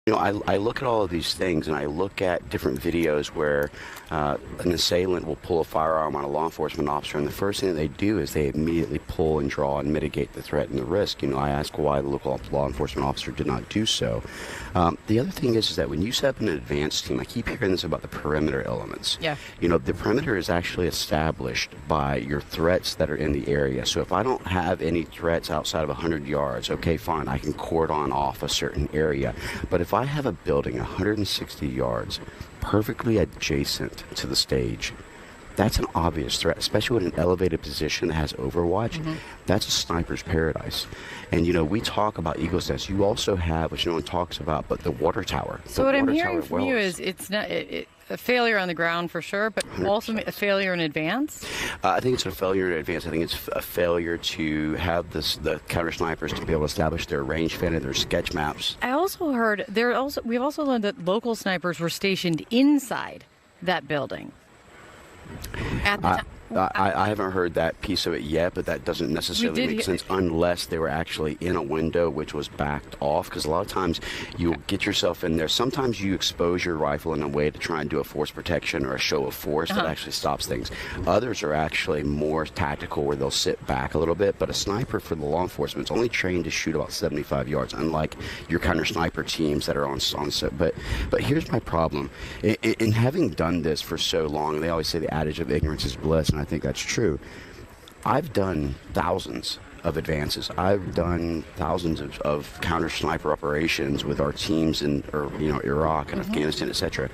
I look at all of these things, and I look at different videos where an assailant will pull a firearm on a law enforcement officer, and the first thing that they do is they immediately pull and draw and mitigate the threat and the risk. I ask why the local law enforcement officer did not do so. The other thing is that when you set up an advanced team, I keep hearing this about the perimeter elements. Yeah. The perimeter is actually established by your threats that are in the area. So if I don't have any threats outside of 100 yards, okay, fine, I can cordon off a certain area. But if I have a building 160 yards perfectly adjacent to the stage, that's an obvious threat, especially with an elevated position that has overwatch. Mm-hmm. That's a sniper's paradise. And, we talk about eagle's nest. You also have, which no one talks about, but the water tower. So what I'm hearing from you is it's not a failure on the ground for sure, but 100%. Also a failure in advance? I think it's a failure in advance. I think it's a failure to have the counter snipers to be able to establish their range fin and their sketch maps. I also heard we've also learned that local snipers were stationed inside that building. At the time. I haven't heard that piece of it yet, but that doesn't necessarily make sense unless they were actually in a window which was backed off, because a lot of times you'll get yourself in there. Sometimes you expose your rifle in a way to try and do a force protection or a show of force that actually stops things. Others are actually more tactical where they'll sit back a little bit, but a sniper for the law enforcement is only trained to shoot about 75 yards, unlike your counter sniper teams that are on set. But here's my problem. In having done this for so long, they always say the adage of ignorance is bliss, and I think that's true. I've done thousands of advances. I've done thousands of counter sniper operations with our teams in Iraq and Afghanistan, etc.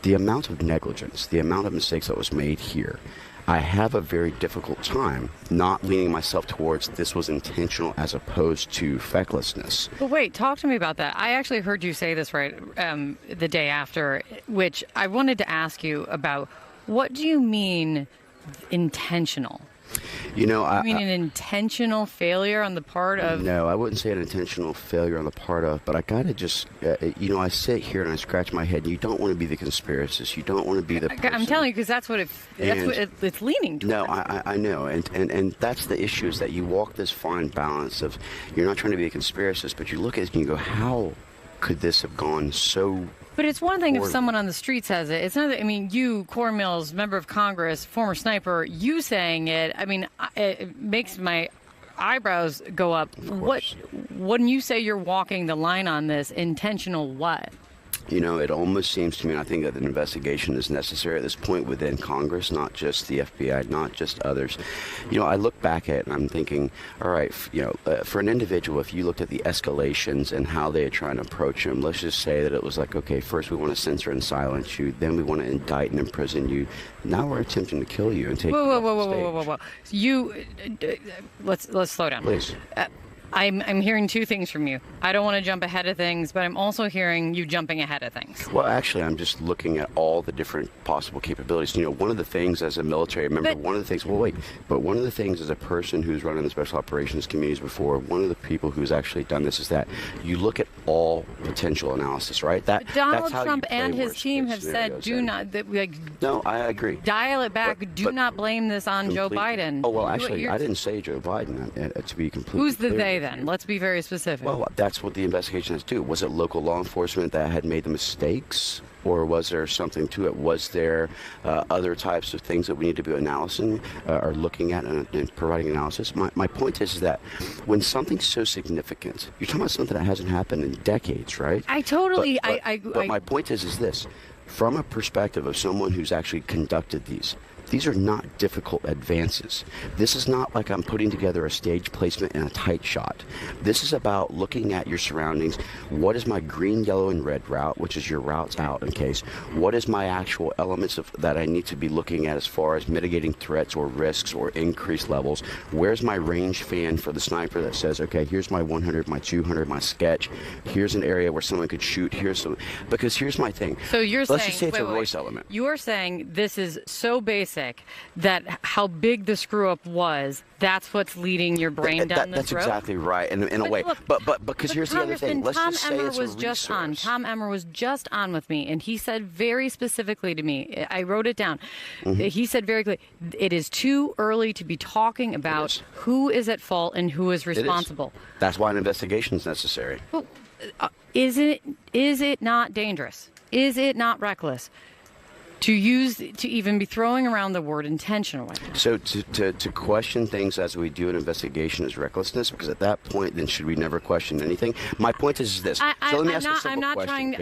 The amount of negligence, the amount of mistakes that was made here, I have a very difficult time not leaning myself towards this was intentional as opposed to fecklessness. But wait, talk to me about that. I actually heard you say this right the day after, which I wanted to ask you about. What do you mean intentional? I mean an intentional failure on the part of... No, I wouldn't say an intentional failure on the part of, but I gotta just, I sit here and I scratch my head. You don't want to be the conspiracist. You don't want to be the person. I'm telling you, because that's what it's leaning towards. No, I know, and that's the issue, is that you walk this fine balance of, you're not trying to be a conspiracist, but you look at it and you go, how could this have gone so... But it's one thing if someone on the street says it. It's not. You, Cory Mills, member of Congress, former sniper, you saying it. It makes my eyebrows go up. When you say you're walking the line on this, intentional what? It almost seems to me, and I think that an investigation is necessary at this point within Congress, not just the FBI, not just others. I look back at it and I'm thinking, all right, for an individual, if you looked at the escalations and how they are trying to approach him, let's just say that it was like, okay, first we want to censor and silence you, then we want to indict and imprison you. Now we're attempting to kill you and take you off the stage. Let's slow down. Please. I'm hearing two things from you. I don't want to jump ahead of things, but I'm also hearing you jumping ahead of things. Well, actually, I'm just looking at all the different possible capabilities. One of the things as a military member, one of the things as a person who's run in the special operations communities before, one of the people who's actually done this is that you look at all potential analysis, right? Donald Trump and his team have said, do not... No, I agree. Dial it back. Do not blame this on Joe Biden. Oh, well, actually, I didn't say Joe Biden, to be completely Who's the clear. they then? Let's be very specific. Well, that's what the investigation has to do. Was it local law enforcement that had made the mistakes, or was there something to it? Was there other types of things that we need to be analyzing or looking at and providing analysis? My point is that when something's so significant, you're talking about something that hasn't happened in decades, right? I totally... But my point is this. From a perspective of someone who's actually conducted these are not difficult advances. This is not like I'm putting together a stage placement and a tight shot. This is about looking at your surroundings. What is my green, yellow, and red route, which is your routes out in case? What is my actual elements that I need to be looking at as far as mitigating threats or risks or increased levels? Where's my range fan for the sniper that says, okay, here's my 100, my 200, my sketch. Here's an area where someone could shoot. Because here's my thing. So you're Let's saying... just say it's a Royce element. You are saying this is so basic that how big the screw-up was, that's what's leading your brain down this road? That's exactly right, in a way. Look, but because here's the other thing. Let's just say it's a resource. Tom Emmer was just on with me, and he said very specifically to me, I wrote it down, he said very clearly, it is too early to be talking about who is at fault and who is responsible. That's why an investigation is necessary. Well, is it is it not dangerous? Is it not reckless to even be throwing around the word intentionally? So to question things as we do an investigation is recklessness, because at that point, then should we never question anything? My point is this. I'm not trying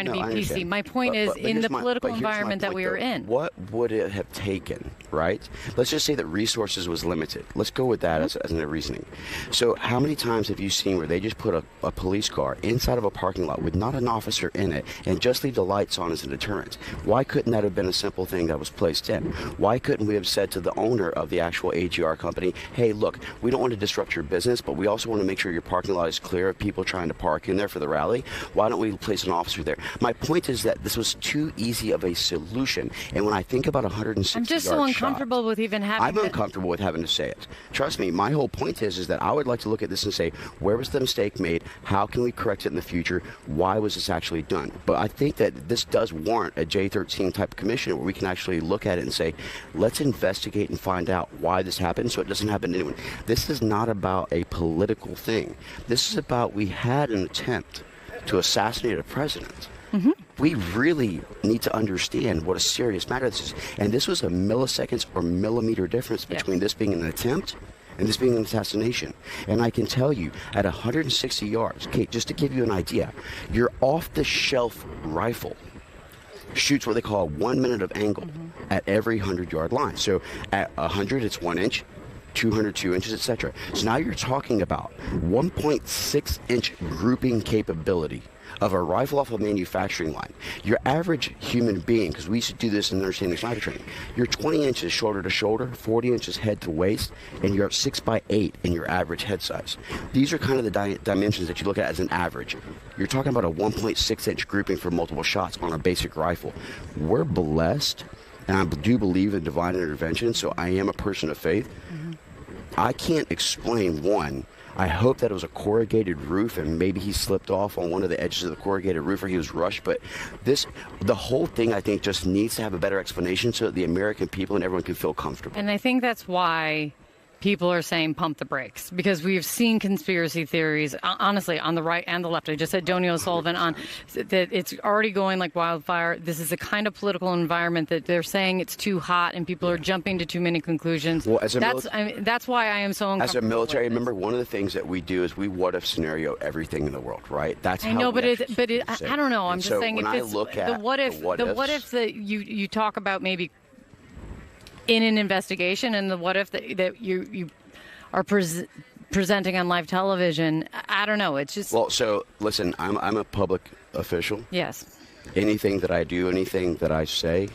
to be PC. My point is, in the political environment that we are in. What would it have taken, right? Let's just say that resources was limited. Let's go with that as a reasoning. So how many times have you seen where they just put a police car inside of a parking lot with not an officer in it and just leave the lights on as a deterrent? Why couldn't that have been a simple thing that was placed in? Why couldn't we have said to the owner of the actual AGR company, hey, look, we don't want to disrupt your business, but we also want to make sure your parking lot is clear of people trying to park in there for the rally. Why don't we place an officer there? My point is that this was too easy of a solution. And when I think about 160 I'm just so uncomfortable with even having I'm uncomfortable with having to say it. Trust me, my whole point is that I would like to look at this and say, where was the mistake made? How can we correct it in the future? Why was this actually done? But I think that this does warrant a J13 type commission where we can actually look at it and say, let's investigate and find out why this happened so it doesn't happen to anyone. This is not about a political thing. This is about, we had an attempt to assassinate a president. Mm-hmm. We really need to understand what a serious matter this is. And this was a milliseconds or millimeter difference between this being an attempt and this being an assassination. And I can tell you, at 160 yards, Kate, just to give you an idea, your off-the-shelf rifle shoots what they call 1 minute of angle at every 100-yard line. So at 100, it's 1 inch. 200, 2 inches, etc. So now you're talking about 1.6-inch grouping capability of a rifle off a manufacturing line. Your average human being, because we used to do this in understanding sniper training, you're 20 inches shoulder to shoulder, 40 inches head to waist, and you're 6x8 in your average head size. These are kind of the dimensions that you look at as an average. You're talking about a 1.6-inch grouping for multiple shots on a basic rifle. We're blessed, and I do believe in divine intervention, so I am a person of faith. I can't explain, one, I hope that it was a corrugated roof and maybe he slipped off on one of the edges of the corrugated roof or he was rushed, but the whole thing I think just needs to have a better explanation so that the American people and everyone can feel comfortable. And I think that's why people are saying pump the brakes, because we've seen conspiracy theories, honestly, on the right and the left. I just said Donny O'Sullivan on that it's already going like wildfire. This is a kind of political environment that they're saying it's too hot and people are jumping to too many conclusions. Well, that's why I am so uncomfortable. As a military member, one of the things that we do is we what if scenario everything in the world, right? That's how I know, but I don't know. I'm just saying when if it's the what if that you talk about maybe in an investigation, and the what if that you are presenting on live television, I don't know. It's just... Well, so listen, I'm a public official. Yes. Anything that I do, anything that I say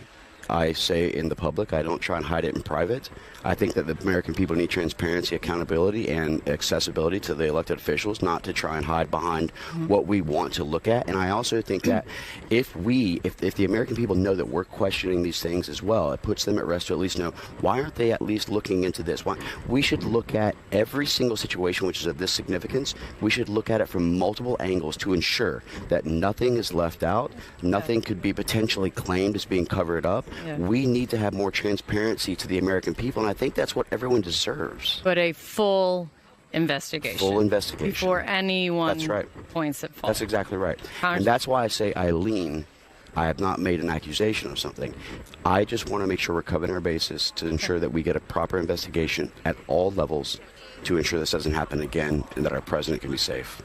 in the public. I don't try and hide it in private. I think that the American people need transparency, accountability, and accessibility to the elected officials, not to try and hide behind what we want to look at. And I also think that if the American people know that we're questioning these things as well, it puts them at rest to at least know, why aren't they at least looking into this? Why we should look at every single situation which is of this significance. We should look at it from multiple angles to ensure that nothing is left out, nothing could be potentially claimed as being covered up. Yeah. We need to have more transparency to the American people, and I think that's what everyone deserves. But a full investigation. Full investigation. Before anyone that's right. points at fault. That's exactly right. And that's why I say I have not made an accusation of something. I just want to make sure we're covering our bases to ensure that we get a proper investigation at all levels to ensure this doesn't happen again and that our president can be safe.